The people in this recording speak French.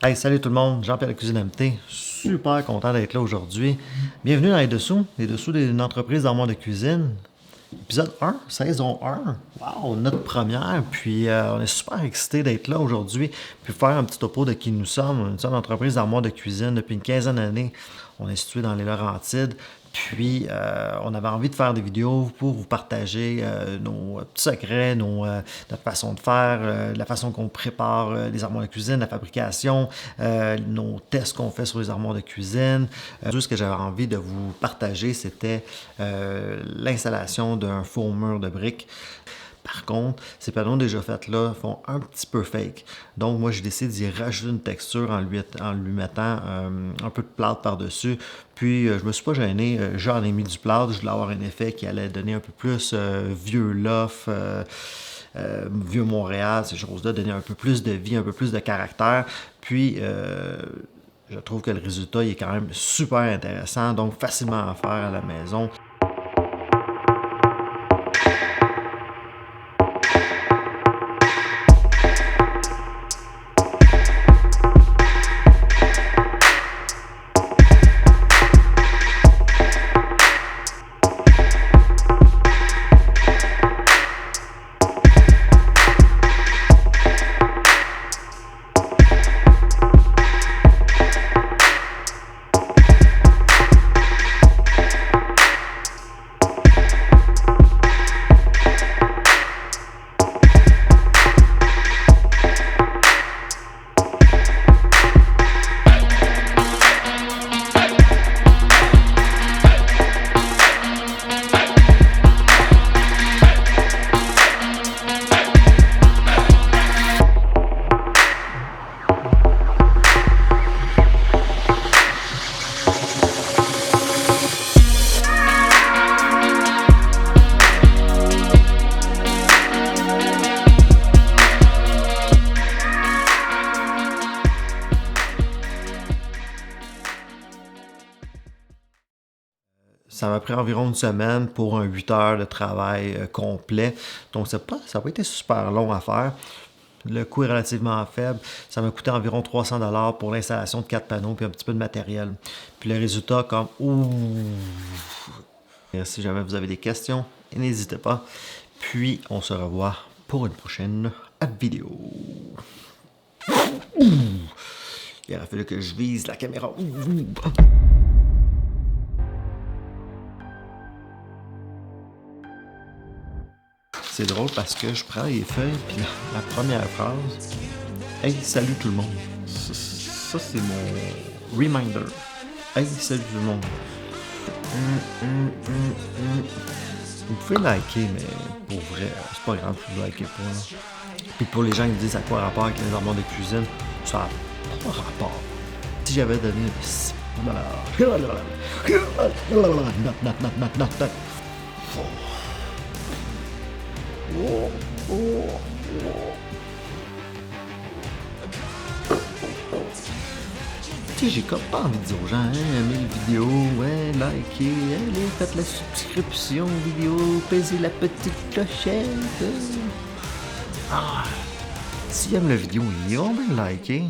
Hey, salut tout le monde, Jean-Pierre de Cuisine MT. Super content d'être là aujourd'hui. Bienvenue dans les dessous d'une entreprise d'armoire de cuisine. Épisode 1, saison 1. Wow, notre première. Puis on est super excités d'être là aujourd'hui. Puis faire un petit topo de qui nous sommes. Nous sommes une entreprise d'armoire de cuisine depuis une quinzaine d'années. On est situé dans les Laurentides. Puis, on avait envie de faire des vidéos pour vous partager nos petits secrets, notre façon de faire, la façon qu'on prépare les armoires de cuisine, la fabrication, nos tests qu'on fait sur les armoires de cuisine. Tout ce que j'avais envie de vous partager, c'était l'installation d'un faux mur de briques. Par contre, ces panneaux déjà faits-là font un petit peu fake. Donc, moi, j'ai décidé d'y rajouter une texture en lui mettant un peu de plâtre par-dessus. Puis, je me suis pas gêné. J'en ai mis du plâtre. Je voulais avoir un effet qui allait donner un peu plus vieux loft, vieux Montréal, ces choses-là, donner un peu plus de vie, un peu plus de caractère. Puis, je trouve que le résultat il est quand même super intéressant, donc facilement à faire à la maison. Ça m'a pris environ une semaine pour un 8 heures de travail complet. Donc, ça n'a pas été super long à faire. Le coût est relativement faible. Ça m'a coûté environ 300$ pour l'installation de 4 panneaux puis un petit peu de matériel. Puis le résultat, comme... Ouh. Si jamais vous avez des questions, n'hésitez pas. Puis, on se revoit pour une prochaine vidéo. Ouh. Il aurait fallu que je vise la caméra. Ouh. C'est drôle parce que je prends les feuilles, puis la première phrase, « Hey, salut tout le monde ». Ça, c'est mon reminder. « Hey, salut tout le monde ». Vous pouvez liker, mais pour vrai, c'est pas grave si vous likez pas. Là. Puis pour les gens qui me disent à quoi rapport avec les armoires de cuisine, ça n'a pas rapport. Si j'avais donné... Tu sais, j'ai comme pas envie de dire aux gens, hein, aimez la vidéo, ouais, likez, allez, faites la subscription vidéo, pesez la petite clochette. Ah, si aiment la vidéo, ils ont bien liké.